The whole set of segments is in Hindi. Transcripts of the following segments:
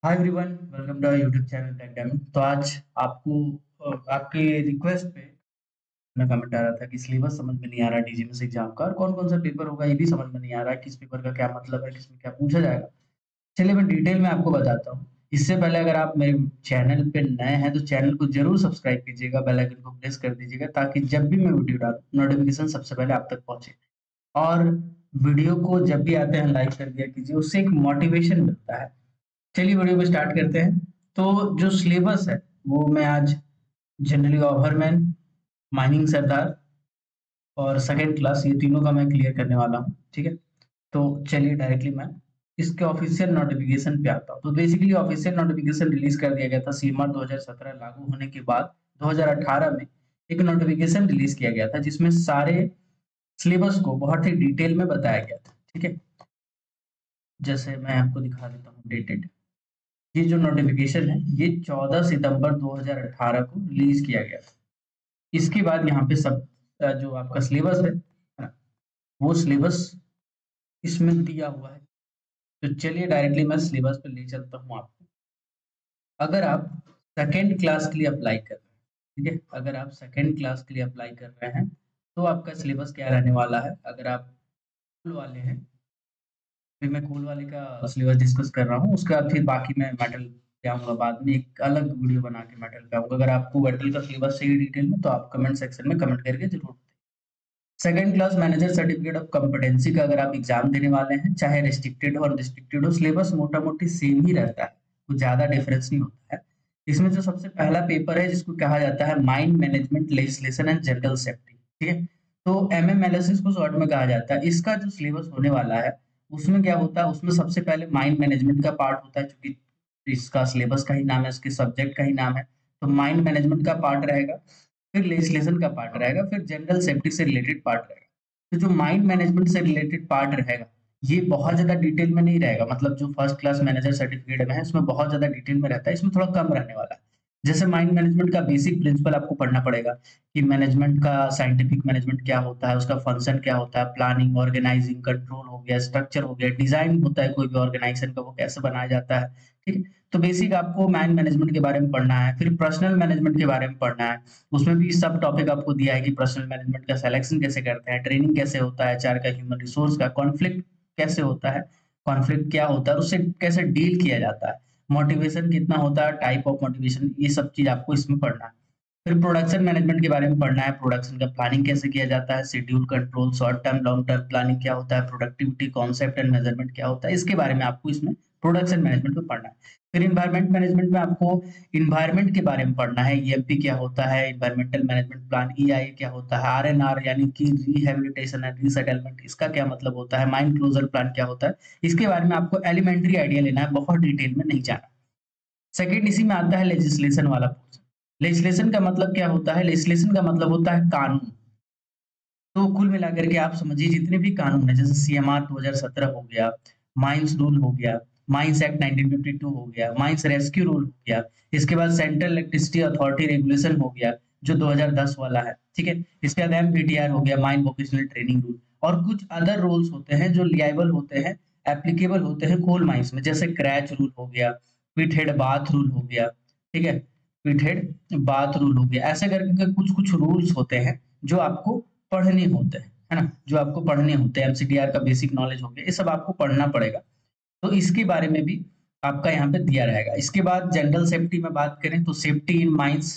Hi everyone, welcome to YouTube channel tech. तो आज आपको आपके रिक्वेस्ट पे मैं कमेंट आ रहा था कि सिलेबस समझ में नहीं आ रहा डीजीएमएस एग्जाम का और कौन कौन सा पेपर होगा ये भी समझ में नहीं आ रहा है। किस पेपर का क्या मतलब है, किसमें क्या पूछा जाएगा। चलिए मैं डिटेल में आपको बताता हूँ। इससे पहले अगर आप मेरे चैनल पे नए हैं तो चैनल को जरूर सब्सक्राइब कीजिएगा, बेल आइकन को प्रेस कर दीजिएगा ताकि जब भी मैं वीडियो डालूं नोटिफिकेशन सबसे पहले आप तक पहुंचे। और वीडियो को जब भी आते हैं लाइक कर दिया कीजिए, उससे एक मोटिवेशन मिलता है। चलिए वीडियो को स्टार्ट करते हैं। तो जो सिलेबस है वो मैं आज जनरली ओवरमैन, माइनिंग सरदार और सेकंड क्लास ये तीनों का मैं क्लियर करने वाला हूँ। ठीक है, तो चलिए डायरेक्टली मैं इसके ऑफिशियल नोटिफिकेशन पे आता हूँ। तो बेसिकली ऑफिशियल नोटिफिकेशन रिलीज कर दिया गया था सीएमआर 2017 लागू होने के बाद 2018 में एक नोटिफिकेशन रिलीज किया गया था जिसमें सारे सिलेबस को बहुत ही डिटेल में बताया गया था। ठीक है, जैसे मैं आपको दिखा देता हूँ डेटेड। ये जो नोटिफिकेशन है ये 14 सितंबर 2018 को रिलीज किया गया था। इसके बाद यहाँ पे सब जो आपका सिलेबस है ना, वो सिलेबस इसमें दिया हुआ है। तो चलिए डायरेक्टली मैं सिलेबस पे ले चलता हूँ आपको। अगर आप सेकेंड क्लास के लिए अप्लाई कर रहे हैं, ठीक है, अगर आप सेकेंड क्लास के लिए अप्लाई कर रहे हैं तो आपका सिलेबस क्या रहने वाला है। अगर आप कोल वाले हैं, फिर मैं कोल वाले का सिलेबस डिस्कस कर रहा हूँ, उसके बाद फिर बाकी मैं मेटल पे आऊंगा, बाद में एक अलग वीडियो बना के मेटल पे आऊंगा। अगर आपको मेटल का सिलेबस चाहिए डिटेल में तो आप कमेंट सेक्शन में कमेंट करके जरूर। Second class manager certificate of competency का अगर आप एग्जाम देने वाले हैं, चाहे रिस्ट्रिक्टेड हो अनरिस्ट्रिक्टेड हो, सिलेबस मोटा मोटी सेम ही रहता है, कुछ ज्यादा डिफरेंस नहीं होता है। इसमें जो सबसे पहला पेपर है जिसको कहा जाता है mind management legislation and general safety, ठीक है, तो एमएमएलएस इसको शॉर्ट में कहा जाता है। इसका जो सिलेबस होने वाला है उसमें क्या होता है, उसमें सबसे पहले माइंड मैनेजमेंट का पार्ट होता है, क्योंकि इसका सिलेबस का ही नाम है, इसके सब्जेक्ट का ही नाम है। तो माइंड मैनेजमेंट का पार्ट रहेगा, फिर लेजिस्लेशन का पार्ट रहेगा, फिर जनरल सेफ्टी से रिलेटेड पार्ट रहेगा। तो जो माइंड मैनेजमेंट से रिलेटेड पार्ट रहेगा ये बहुत ज्यादा डिटेल में नहीं रहेगा, मतलब जो फर्स्ट क्लास मैनेजर सर्टिफिकेट में है उसमें बहुत ज्यादा डिटेल में रहता है, इसमें थोड़ा कम रहने वाला है। जैसे माइंड मैनेजमेंट का बेसिक प्रिंसिपल आपको पढ़ना पड़ेगा कि मैनेजमेंट का साइंटिफिक मैनेजमेंट क्या होता है, उसका फंक्शन क्या होता है, प्लानिंग, ऑर्गेनाइजिंग, कंट्रोल हो गया, स्ट्रक्चर हो गया, डिजाइन होता है कोई भी ऑर्गेनाइजेशन का वो कैसे बनाया जाता है। ठीक है, तो बेसिक आपको माइंड मैनेजमेंट के बारे में पढ़ना है। फिर पर्सनल मैनेजमेंट के बारे में पढ़ना है, उसमें भी सब टॉपिक आपको दिया है कि पर्सनल मैनेजमेंट का सिलेक्शन कैसे करते हैं, ट्रेनिंग कैसे होता है, एचआर का, ह्यूमन रिसोर्स का, कॉन्फ्लिक्ट कैसे होता है, कॉन्फ्लिक्ट क्या होता है, उससे कैसे डील किया जाता है, मोटिवेशन कितना होता है, टाइप ऑफ मोटिवेशन, ये सब चीज आपको इसमें पढ़ना है। फिर प्रोडक्शन मैनेजमेंट के बारे में पढ़ना है, प्रोडक्शन का प्लानिंग कैसे किया जाता है, schedule control, short term long term planning क्या होता है, प्रोडक्टिविटी कॉन्सेप्ट एंड मेजरमेंट क्या होता है, इसके बारे में आपको इसमें प्रोडक्शन मैनेजमेंट में पढ़ना है। फिर इन्वायरमेंट मैनेजमेंट में आपको इन्वायरमेंट के बारे में पढ़ना है, ईएमपी क्या होता है, इन्वायरमेंटल मैनेजमेंट प्लान, ईआई क्या होता है, आरएनआर यानी कि रिहेबिलिटेशन एंड रीसेटलमेंट, इसका क्या मतलब होता है, माइन क्लोजर प्लान क्या होता है, इसके बारे में आपको एलिमेंट्री आइडिया लेना है, बहुत डिटेल में नहीं जाना। सेकंड इसी में आता है लेजिस्लेशन वाला पोर्शन। लेजिस्लेशन का मतलब क्या होता है, लेजिस्लेशन का मतलब होता है कानून। तो कुल मिलाकर के आप समझिए जितने भी कानून है, जैसे सीएमआर 2017 हो गया, माइंस रूल हो गया, माइंस एक्ट 1952 हो गया, माइंस रेस्क्यू रूल हो गया, इसके बाद सेंट्रल इलेक्ट्रिसिटी अथॉरिटी रेगुलेशन हो गया जो 2010 वाला है, ठीक है, इसके बाद एमवीटीआर हो गया, माइन वोकेशनल ट्रेनिंग रूल, और कुछ अदर रूल्स होते हैं जो लियाबल होते हैं, एप्लीकेबल होते हैं कोल माइंस में, जैसे क्रैच रूल हो गया, पिट हेड बाथ रूल हो गया, ठीक है, पिट हेड बाथ रूल हो गया, ऐसे करके कुछ कुछ रूल्स होते हैं जो आपको पढ़ने होते हैं, है ना, जो आपको पढ़ने होते हैं, एमसीडीआर का बेसिक नॉलेज हो गया, ये सब आपको पढ़ना पड़ेगा। तो इसके बारे में भी आपका यहाँ पे दिया रहेगा। इसके बाद जनरल सेफ्टी में बात करें तो safety in mines,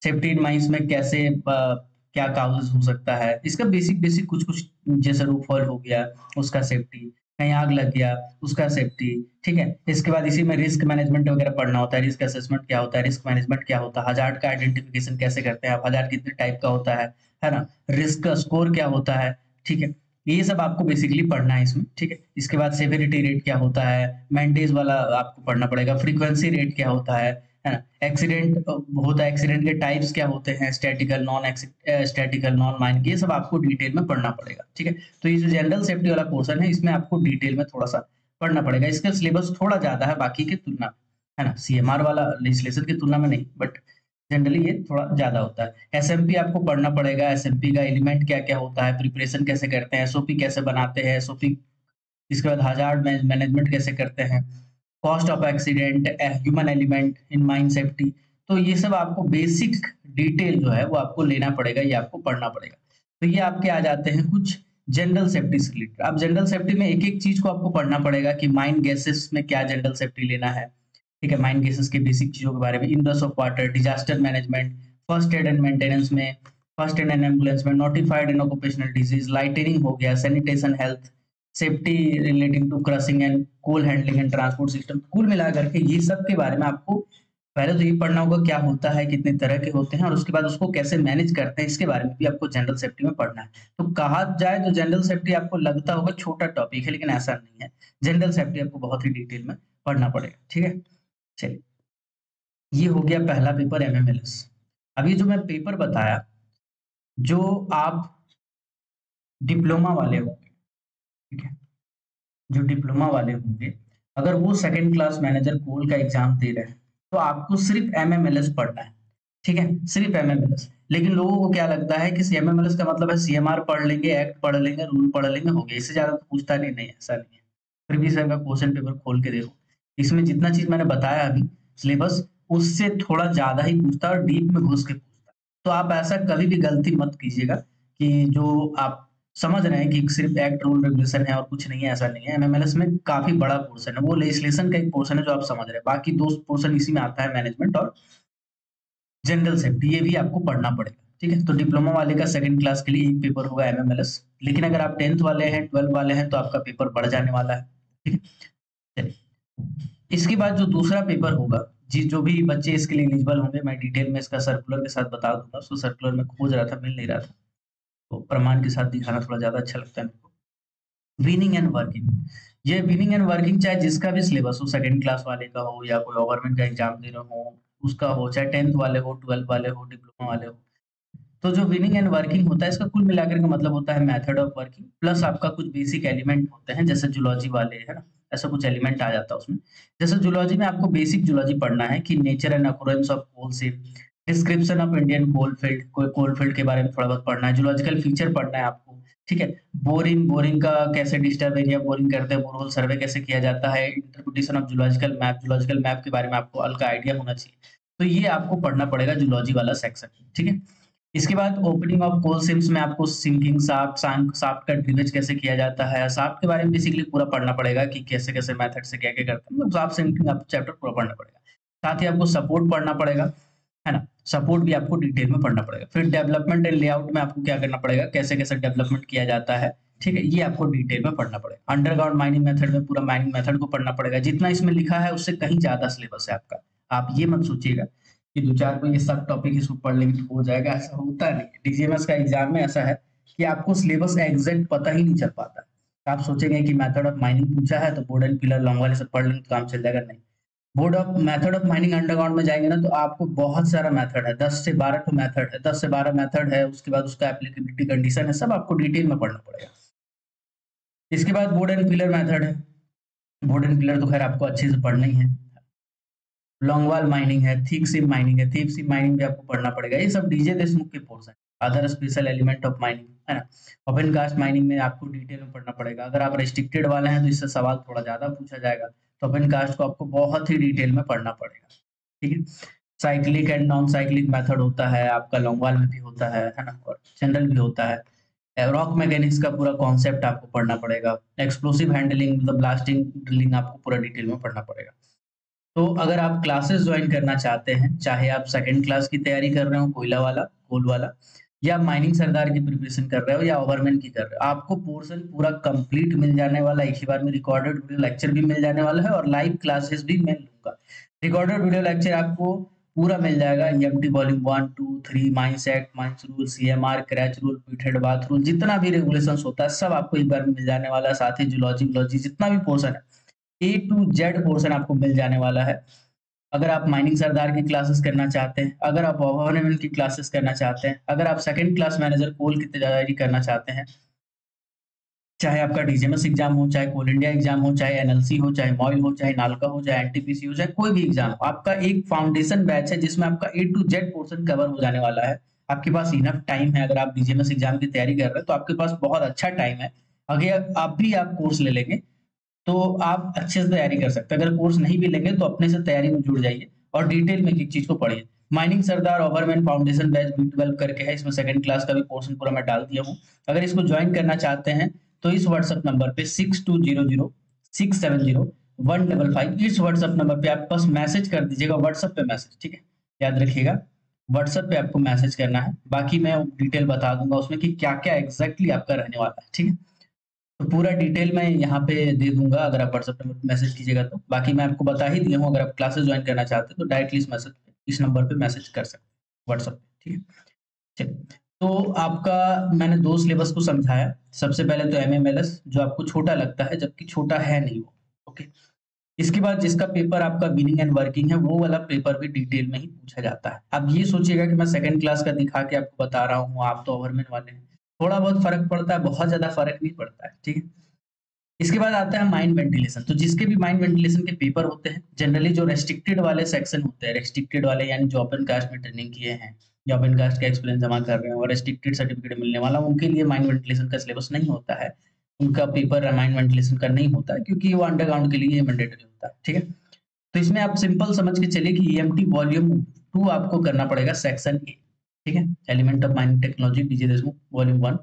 safety in mines में कैसे क्या काउजेस हो सकता है, इसका बेसिक बेसिक कुछ कुछ, जैसे रूफ फॉल हो गया उसका सेफ्टी, कहीं आग लग गया उसका सेफ्टी, ठीक है। इसके बाद इसी में रिस्क मैनेजमेंट वगैरह पढ़ना होता है, रिस्क असेसमेंट क्या होता है, रिस्क मैनेजमेंट क्या होता है, हजार्ड का आइडेंटिफिकेशन कैसे करते हैं आप, हजार्ड कितने टाइप का होता है ना, रिस्क का स्कोर क्या होता है, ठीक है, ये सब आपको बेसिकली पढ़ना है इसमें, ठीक है। इसके बाद सेवेरिटी रेट क्या होता है, मेंटेज वाला आपको पढ़ना पड़ेगा, फ्रीक्वेंसी रेट क्या होता है ना, एक्सीडेंट होता है, एक्सीडेंट के टाइप्स क्या होते हैं, statistical non statistical non mining, ये सब आपको डिटेल में पढ़ना पड़ेगा, ठीक है। तो ये जो जनरल सेफ्टी वाला पोर्शन है इसमें आपको डिटेल में थोड़ा सा पढ़ना पड़ेगा, इसका सिलेबस थोड़ा ज्यादा है बाकी की तुलना में, है ना, सीएमआर वाला लेजिस्लेशन की तुलना में नहीं, बट जनरली ये थोड़ा ज्यादा होता है। एसएमपी आपको पढ़ना पड़ेगा, एसएमपी का एलिमेंट क्या क्या होता है, प्रिपरेशन कैसे करते हैं, एसओपी कैसे बनाते हैं, एसओपी, इसके बाद हजार्ड मैनेजमेंट कैसे करते हैं, cost of accident, human element in mine safety. तो ये सब आपको बेसिक डिटेल जो है वो आपको लेना पड़ेगा, ये आपको पढ़ना पड़ेगा। तो ये आपके आ जाते हैं कुछ जनरल सेफ्टी से रिलेटेड। अब जनरल सेफ्टी में एक-एक चीज़ को आपको पढ़ना पड़ेगा कि माइन गैसेस में क्या जनरल सेफ्टी लेना है, ठीक है? माइन गैसेस के बेसिक चीज़ों के बारे में, inrush of water, disaster management, first aid and maintenance में, फर्स्ट एड एंड एम्बुलेंस में, notified and occupational disease, lightning हो गया, sanitation, health, safety relating to crushing and coal handling and transport system. कुल मिला करके ये सब के बारे में आपको पहले तो ये पढ़ना होगा क्या होता है, कितने तरह के होते हैं और उसके बाद उसको कैसे मैनेज करते हैं, इसके बारे में भी आपको जनरल सेफ्टी में पढ़ना है। तो कहा जाए तो जनरल सेफ्टी आपको लगता होगा छोटा टॉपिक है, लेकिन ऐसा नहीं है। जनरल सेफ्टी आपको बहुत ही डिटेल में पढ़ना पड़ेगा, ठीक है? चलिए, ये हो गया पहला पेपर एमएमएलएस। अब ये जो मैं पेपर बताया, जो आप डिप्लोमा वाले होंगे, ठीक है? जो डिप्लोमा वाले होंगे, अगर वो सेकंड क्लास मैनेजर कोल का एग्जाम दे रहे हैं, तो आपको सिर्फ एमएमएलएस पढ़ना है, ठीक है? सिर्फ एमएमएलएस। लेकिन लोगों को क्या लगता है कि एमएमएलएस का मतलब है सीएमआर पढ़ लेंगे, एक्ट पढ़ लेंगे, रूल पढ़ लेंगे, हो गया। इससे ज्यादा तो पूछता नहीं, नहीं ऐसा नहीं है। फिर भी सर का क्वेश्चन पेपर खोल के देखो, इसमें जितना चीज मैंने बताया अभी सिलेबस, उससे थोड़ा ज्यादा ही पूछता है और डीप में घुस के पूछता है। तो आप ऐसा कभी भी गलती मत कीजिएगा कि जो आप समझ रहे हैं कि सिर्फ एक्ट, रूल, रेगुलेशन है और कुछ नहीं है, ऐसा नहीं है। एमएमएलएस में काफी बड़ा पोर्शन है, वो लेजिस्लेशन का एक पोर्शन है जो आप समझ रहे हैं। बाकी 2 पोर्शन इसी में आता है, मैनेजमेंट और जनरल सेफ्टी, ये भी आपको पढ़ना पड़ेगा, ठीक है? तो डिप्लोमा वाले का सेकंड क्लास के लिए एक पेपर होगा एमएमएलएस, लेकिन अगर आप 10th वाले हैं, 12 वाले हैं, तो आपका पेपर बढ़ जाने वाला है, ठीक है? चलिए, इसके बाद जो दूसरा पेपर होगा, जी जो भी बच्चे इसके लिए एलिजिबल होंगे, मैं डिटेल में इसका सर्कुलर के साथ बता दूंगा। उसको सर्कुलर में खोज रहा था, मिल नहीं रहा था, तो प्रमाण के साथ दिखाना थोड़ा ज्यादा अच्छा लगता है मेरे को। विनिंग एंड वर्किंग, ये विनिंग एंड वर्किंग चाहे जिसका भी सिलेबस हो, सेकंड क्लास वाले का हो या कोई गवर्नमेंट का एग्जाम दे रहे हो उसका हो, चाहे 10th वाले हो, 12 वाले हो, डिप्लोमा वाले हो, तो जो विनिंग एंड वर्किंग होता है, इसका कुल मिलाकर का मतलब होता है मेथड ऑफ वर्किंग प्लस आपका कुछ बेसिक एलिमेंट होते हैं, जैसे जूलॉजी वाले, है ना? ऐसा कुछ एलिमेंट आ जाता है उसमें। जैसे जूलॉजी में आपको बेसिक जूलॉजी पढ़ना है कि nature and occurrence of coal seam, description of Indian coal field, कोई कोल फील्ड के बारे में थोड़ा बहुत पढ़ना है, जूलॉजिकल फीचर पढ़ना है आपको, ठीक है? बोरिंग, बोरिंग का कैसे डिस्टर्ब एरिया बोरिंग करते हैं, बोरहोल सर्वे कैसे किया जाता है, interpretation of zoological map, zoological map के बारे में आपको हल्का आइडिया होना चाहिए। तो ये आपको पढ़ना पड़ेगा जूलॉजी वाला सेक्शन, ठीक है? इसके बाद ओपनिंग ऑफ कोल सीम्स में आपको सिंकिंग शाफ्ट, शाफ्ट का ड्रिवेज कैसे किया जाता है, शाफ्ट के बारे में बेसिकली पूरा पढ़ना पड़ेगा कि कैसे-कैसे मेथड से क्या-क्या करते हैं, मतलब शाफ्ट सिंकिंग आप चैप्टर पूरा पढ़ना पड़ेगा। साथ ही आपको सपोर्ट पढ़ना पड़ेगा, है ना? सपोर्ट भी आपको डिटेल में पढ़ना पड़ेगा। फिर डेवलपमेंट एंड लेआउट में आपको क्या करना पड़ेगा, कैसे-कैसे डेवलपमेंट किया जाता है, ठीक है? ये आपको डिटेल में पढ़ना पड़ेगा। अंडरग्राउंड माइनिंग मेथड में पूरा माइनिंग मेथड को पढ़ना पड़ेगा। जितना इसमें लिखा है उससे कहीं ज़्यादा सिलेबस है आपका। आप ये मत सोचिएगा कि 2-4 कोई ये सब टॉपिक इसको पढ़ लेंगे तो हो जाएगा, ऐसा होता नहीं है। डीजीएमएस का एग्जाम में ऐसा है कि आपको सिलेबस एग्जैक्ट पता ही नहीं चल पाता है। आप सोचेंगे कि मेथड ऑफ माइनिंग पूछा है तो बोर्ड एंड पिलर लॉन्ग वाले सब पढ़ लेंगे तो काम चल जाएगा, नहीं। Board of method of mining underground में जाएंगे ना तो आपको बहुत सारा मेथड है, 10 से 12 तो मेथड है, 10 से 12 मेथड है, उसके बाद उसका एप्लीकेबिलिटी कंडीशन है, सब आपको डिटेल में पढ़ना पड़ेगा। इसके बाद बोर्ड एंड पिलर मेथड है। बोर्ड एंड पिलर तो खैर आपको अच्छे से पढ़ना ही है। लॉन्गवाल माइनिंग है, थिक सीम माइनिंग है, थिक सीम माइनिंग भी आपको पढ़ना पड़ेगा। ये सब डीजे देशमुख के पोर्शन है। Other special element of mining, है ना? ओपन कास्ट माइनिंग में आपको डिटेल में पढ़ना पड़ेगा। अगर आप रेस्ट्रिक्टेड वाले हैं तो इससे सवाल थोड़ा ज्यादा पूछा जाएगा, तो ओपन कास्ट को आपको बहुत ही डिटेल में पढ़ना पड़ेगा, ठीक है? Cyclic and non cyclic method होता है आपका, लॉन्गवाल में भी होता है ना? और जनरल भी होता है। रॉक मैकेनिक्स का पूरा कॉन्सेप्ट आपको पढ़ना पड़ेगा। एक्सप्लोसिव हैंडलिंग मतलब ब्लास्टिंग ड्रिलिंग आपको पूरा डिटेल में पढ़ना पड़ेगा। तो अगर आप क्लासेस ज्वाइन करना चाहते हैं, चाहे आप सेकंड क्लास की तैयारी कर रहे हो कोयला वाला, कोल वाला, या माइनिंग सरदार की प्रिपरेशन कर रहे हो या ओवरमैन की कर रहे हो, आपको पोर्शन पूरा कंप्लीट मिल जाने वाला है। एक ही बार में रिकॉर्डेड वीडियो लेक्चर भी मिल जाने वाला है और लाइव क्लासेस भी मैं लूंगा। रिकॉर्डेड वीडियो लेक्चर आपको पूरा मिल जाएगा, EMT volume 1, 2, 3, mines act, mines rule, CMR, creche rule, pithead bath rule, जितना भी रेगुलेशंस होता है सब आपको एक बार में मिल जाने वाला है। साथ ही जूलॉजी वूलॉजी जितना भी पोर्शन है, ए टू जेड पोर्शन आपको मिल जाने वाला है। अगर आप माइनिंग सरदार की क्लासेस करना चाहते हैं, अगर आप ओवरमैन की क्लासेस करना चाहते हैं, अगर आप सेकंड क्लास मैनेजर कोल की तैयारी करना चाहते हैं, चाहे आपका डीजीएमएस एग्जाम हो, चाहे कोल इंडिया एग्जाम हो, चाहे एनएलसी हो, चाहे मॉइल हो, चाहे नालका हो, चाहे एनटीपीसी हो, चाहे कोई भी एग्जाम हो, आपका एक फाउंडेशन बैच है जिसमें आपका ए टू जेड पोर्शन कवर हो जाने वाला है। आपके पास इनफ टाइम है। अगर आप डीजीएमएस एग्जाम की तैयारी कर रहे हैं तो आपके पास बहुत अच्छा टाइम है। अगर आप कोर्स ले लेंगे तो आप अच्छे से तैयारी कर सकते हैं। अगर कोर्स नहीं भी लेंगे तो अपने से तैयारी में जुड़ जाइए और डिटेल में एक चीज को पढ़िए। माइनिंग सरदार ओवरमैन फाउंडेशन बैच B12 करके है, इसमें सेकंड क्लास का भी पोर्शन पूरा मैं डाल दिया हूँ। अगर इसको ज्वाइन करना चाहते हैं तो इस व्हाट्सएप नंबर पे 6200 670 155, इस व्हाट्सएप नंबर पे आप बस मैसेज कर दीजिएगा, व्हाट्सएप पे मैसेज, ठीक है, याद रखिएगा, व्हाट्सएप पे आपको मैसेज करना है। बाकी मैं डिटेल बता दूंगा उसमें कि क्या क्या एग्जैक्टली आपका रहने वाला है, ठीक है। तो पूरा डिटेल मैं यहाँ पे दे दूंगा अगर आप व्हाट्सएप पे मैसेज कीजिएगा तो। बाकी मैं आपको बता ही दिया हूँ, अगर आप क्लासेस ज्वाइन करना चाहते हैं तो डायरेक्टली इस नंबर पे मैसेज कर सकते हैं व्हाट्सएप पे, ठीक है। चलिए, तो आपका मैंने 2 सिलेबस को समझाया। सबसे पहले तो एमएमएलएस जो आपको छोटा लगता है, जबकि छोटा है नहीं वो, ओके। इसके बाद जिसका पेपर आपका मीनिंग एंड वर्किंग है, वो वाला पेपर भी डिटेल में ही पूछा जाता है। अब ये सोचिएगा कि मैं सेकंड क्लास का दिखा के आपको बता रहा हूँ, आप तो ओवरमैन वाले हैं। थोड़ा बहुत फर्क पड़ता है, बहुत ज्यादा फर्क नहीं पड़ता है, ठीक है। इसके बाद आता है माइंड वेंटिलेशन। तो जिसके भी माइंड वेंटिलेशन के पेपर होते हैं, जनरली जो रेस्ट्रिक्टेड वाले सेक्शन होते हैं, रेस्ट्रिक्टेड वाले यानी जो ओपन कास्ट में ट्रेनिंग किए हैं या ओपन कास्ट का एक्सपीरियंस जमा कर रहे हैं और रेस्ट्रिक्टेड सर्टिफिकेट मिलने वाला, उनके लिए माइंड वेंटिलेशन का सिलेबस नहीं होता है। उनका पेपर माइंड वेंटिलेशन का नहीं होता है, क्योंकि वो अंडरग्राउंड के लिए मैंडेटरी होता है, ठीक है। तो इसमें आप सिंपल समझ के चलिए कि ईएमटी वॉल्यूम 2 आपको करना पड़ेगा, सेक्शन ए, ठीक है। Element of mining technology DJ Deshmukh volume 1,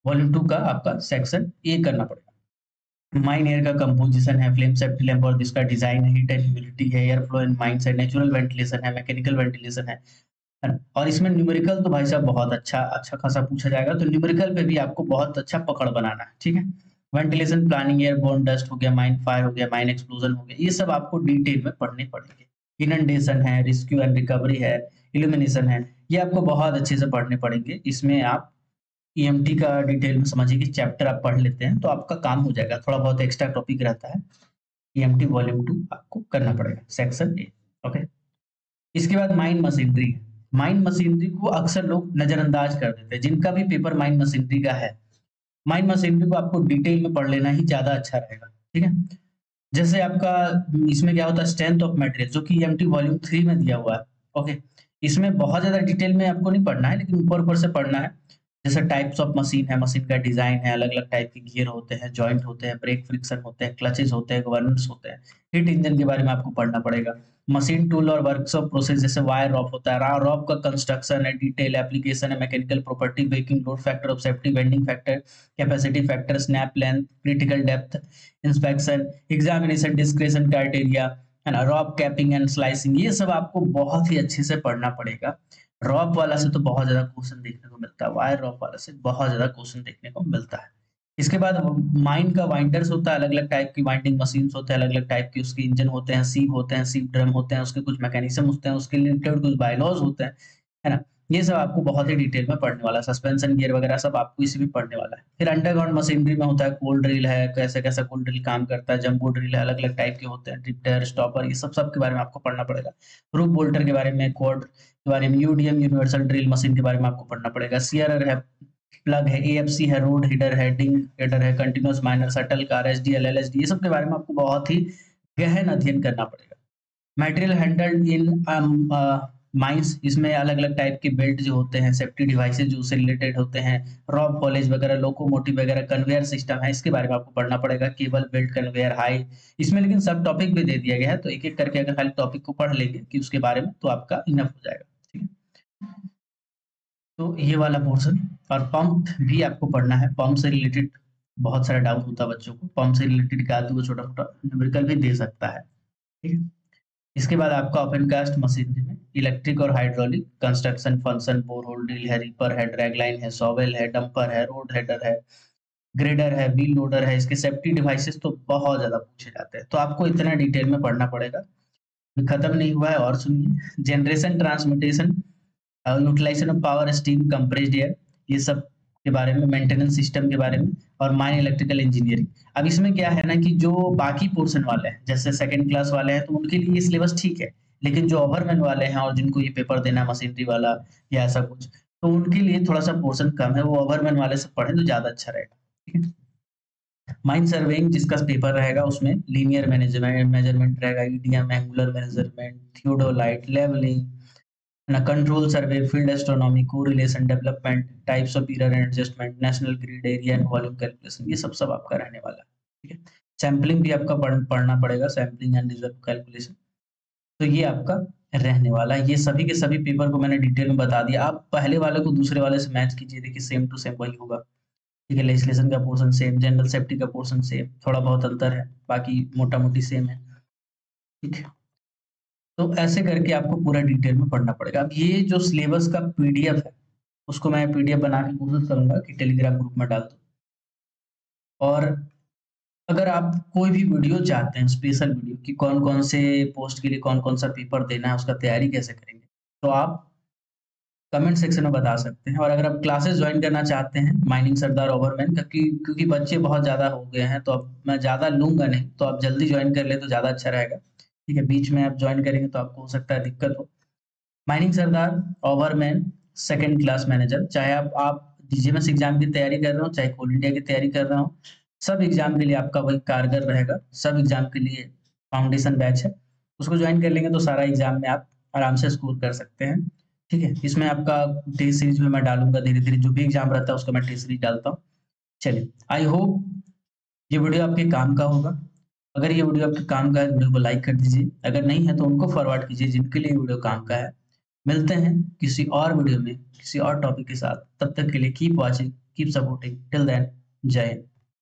volume 2 का आपका सेक्शन ए करना पड़ेगा। माइन एयर का कंपोजिशन है, फ्लेम सेफ्टी लैंप और जिसका डिजाइन है, हीट एंड ह्यूमिडिटी है, एयर फ्लो इन माइंस है, नेचुरल वेंटिलेशन है, मैकेनिकल वेंटिलेशन है ना? और इसमें न्यूमेरिकल तो भाई साहब बहुत अच्छा अच्छा खासा पूछा जाएगा, तो न्यूमेरिकल पे भी आपको बहुत अच्छा पकड़ बनाना है, ठीक है। वेंटिलेशन प्लानिंग, एयरबोर्न डस्ट हो गया, माइन फायर हो गया, माइन एक्सप्लोजन हो गया, ये सब आपको डिटेल में पढ़ने पड़ेंगे। इनंडेशन है, रेस्क्यू एंड रिकवरी है, इल्यूमिनेशन है, ये आपको बहुत अच्छे से पढ़ने पड़ेंगे। इसमें आप ईएमटी का डिटेल में समझिए कि चैप्टर आप पढ़ लेते हैं तो आपका काम हो जाएगा। थोड़ा बहुत एक्स्ट्रा टॉपिक रहता है, ईएमटी वॉल्यूम 2 आपको करना पड़ेगा, सेक्शन ए, ओके। इसके बाद माइन मशीनरी। माइन मशीनरी को अक्सर लोग नजरअंदाज कर देते हैं, जिनका भी पेपर माइन मशीनरी का है, माइन मशीनरी को आपको डिटेल में पढ़ लेना ही ज्यादा अच्छा रहेगा, ठीक है। जैसे आपका इसमें क्या होता है, स्ट्रेंथ ऑफ मटेरियल, जो कि ईएमटी वॉल्यूम 3 में दिया हुआ है, ओके। इसमें बहुत ज्यादा डिटेल में आपको नहीं पढ़ना है, लेकिन ऊपर ऊपर से पढ़ना है। जैसे टाइप्स ऑफ मशीन है, मशीन का डिजाइन है, अलग अलग टाइप के गियर होते हैं, जॉइंट होते हैं, ब्रेक फ्रिक्शन होते हैं, क्लचेस होते हैं, गवर्नेंस होते हैं, हीट इंजन के बारे में आपको पढ़ना पड़ेगा। मशीन टूल और वर्कशॉप प्रोसेस, जैसे वायर रॉप होता है, रॉप का कंस्ट्रक्शन है, डिटेल एप्लीकेशन है, mechanical property, breaking load, factor of safety, bending factor, capacity factor, snap length, critical depth, inspection, examination, discretion criteria, है ना, रॉप कैपिंग एंड स्लाइसिंग, ये सब आपको बहुत ही अच्छे से पढ़ना पड़ेगा। रॉप वाला से तो बहुत ज्यादा क्वेश्चन देखने को मिलता है, वायर रॉप वाला से बहुत ज्यादा क्वेश्चन देखने को मिलता है। इसके बाद माइन का वाइंडर्स होता है, अलग अलग टाइप की वाइंडिंग मशीन्स होते हैं, अलग अलग टाइप के उसके इंजन होते हैं, सीप होते हैं, सीप ड्रम होते हैं, उसके कुछ मैकेनिज्म होते हैं, उसके रिलेटेड कुछ बायलॉज होते हैं, है ना। ये सब आपको बहुत ही डिटेल में पढ़ने वाला है, सस्पेंशन गियर वगैरह सब आपको इसी में पढ़ने वाला है। फिर अंडरग्राउंड मशीनरी में होता है, कोल्ड ड्रिल है, कैसे कैसा कोल्ड ड्रिल काम करता है, जंबो ड्रिल है, अलग अलग टाइप के होते हैं, ड्रिफ्टर, स्टॉपर, ये सब सब के बारे में आपको पढ़ना पड़ेगा। रूफ बोल्टर के बारे में, कोड के बारे में, यूडीएम यूनिवर्सल ड्रिल मशीन के बारे में आपको पढ़ना पड़ेगा। सीआरआर है, प्लग है, एएफसी है, रोड हीटर है, डिंग हीटर है, continuous minor, shuttle car, SDL, LSD, ये सब के बारे में आपको बहुत ही गहन अध्ययन करना पड़ेगा। मटेरियल हैंडल्ड इन माइंस, इसमें अलग अलग टाइप के बेल्ट जो होते हैं, सेफ्टी डिवाइसेज जो उससे रिलेटेड होते हैं, रॉब कॉलेज वगैरह, लोकोमोटिव वगैरह, कन्वेयर सिस्टम है, इसके बारे में आपको पढ़ना पड़ेगा। केबल बेल्ट, कन्वेयर, हाई, इसमें लेकिन सब टॉपिक भी दे दिया गया है, तो एक एक करके अगर खाली टॉपिक को पढ़ लेंगे कि उसके बारे में, तो आपका इनफ हो जाएगा, ठीक है। तो ये वाला पोर्शन, और पंप भी आपको पढ़ना है। पंप से रिलेटेड बहुत सारा डाउट होता है बच्चों को, पंप से रिलेटेड का तो छोटा मोटा न्यूमेरिकल भी दे सकता है, ठीक है। इसके बाद आपका ओपन कास्ट मशीनरी में इलेक्ट्रिक और hydraulic construction function, borehole drill है, रीपर है, ड्रैग लाइन है, शॉवेल है, डंपर है, रोड हेडर है, ग्रेडर है, व्हील लोडर है, इसके सेफ्टी डिवाइसेस तो बहुत ज्यादा पूछे जाते हैं, तो आपको इतना डिटेल में पढ़ना पड़ेगा। अभी खत्म नहीं हुआ है, और सुनिए। Generation, transmission, utilisation of power, steam, compressed air, ये सब के बारे में, मेंटेनेंस सिस्टम के बारे में, और माइन इलेक्ट्रिकल इंजीनियरिंग। अब इसमें क्या है ना कि जो बाकी पोर्शन वाले हैं, जैसे सेकंड क्लास वाले हैं, तो उनके लिए ये सिलेबस ठीक है, लेकिन जो ओवरमैन वाले हैं और जिनको ये पेपर देना है, मशीनरी वाला या ऐसा कुछ, तो उनके लिए थोड़ा सा पोर्शन कम है, वो ओवरमैन वाले से पढ़े तो ज्यादा अच्छा रहेगा, ठीक है। माइन सर्वेइंग जिसका पेपर रहेगा, उसमें लीनियर मैनेजमेंट मेजरमेंट रहेगा, EDM, angular measurement, theodolite, levelling ना, control survey, field astronomy, correlation, development, types of error and adjustment, national grid, area and volume calculation, ये सब सब आपका रहने वाला है, ठीक है। सैम्पलिंग भी आपका पढ़ना पड़ेगा, सैम्पलिंग एंड रिजर्व कैलकुलेशन। तो ये आपका रहने वाला है। ये सभी के सभी पेपर को मैंने डिटेल में बता दिया। आप पहले वाले को दूसरे वाले से मैच कीजिए, देखिए सेम टू सेम वही होगा। ठीक है, लेजिस्लेशन का पोर्शन सेम, जनरल सेफ्टी का पोर्शन सेम, थोड़ा बहुत अंतर है, बाकी मोटा-मोटी सेम है। ठीक है, तो ऐसे करके आपको पूरा डिटेल में पढ़ना पड़ेगा। अब ये जो सिलेबस का पीडीएफ है, उसको मैं पीडीएफ बना के कोशिश करूँगा कि टेलीग्राम ग्रुप में डाल दूँ। और अगर आप कोई भी वीडियो चाहते हैं, स्पेशल वीडियो कि कौन-कौन से पोस्ट के लिए कौन-कौन सा पेपर देना है, उसका तैयारी कैसे करेंगे, तो आप कमेंट सेक्शन में बता सकते हैं। और अगर आप क्लासेस ज्वाइन करना चाहते हैं माइनिंग सरदार ओवरमैन का, क्योंकि बच्चे बहुत ज़्यादा हो गए हैं, तो अब मैं ज़्यादा लूँगा नहीं, तो आप जल्दी ज्वाइन कर लें तो ज़्यादा अच्छा रहेगा। ठीक है, बीच में आप ज्वाइन करेंगे तो आपको हो सकता है दिक्कत हो। माइनिंग सरदार ओवरमैन सेकंड क्लास मैनेजर, चाहे आप डीजीएमएस एग्जाम की तैयारी कर रहे हो, चाहे कोल इंडिया की तैयारी कर रहे हो, सब एग्जाम के लिए आपका वही कारगर रहेगा। सब एग्जाम के लिए फाउंडेशन बैच है, उसको ज्वाइन कर लेंगे तो सारा एग्जाम में आप आराम से स्कोर कर सकते हैं। ठीक है, इसमें आपका टेस्ट सीरीज में मैं डालूंगा धीरे-धीरे, जो भी एग्जाम रहता है उसका मैं टेस्ट सीरीज डालता हूँ। चलिए, आई होप ये वीडियो आपके काम का होगा। अगर ये वीडियो आपके काम का है, वीडियो को लाइक कर दीजिए। अगर नहीं है तो उनको फॉरवर्ड कीजिए जिनके लिए वीडियो काम का है। मिलते हैं किसी और वीडियो में, किसी और टॉपिक के साथ। तब तक के लिए keep watching, keep supporting. Till then, Jai Hind.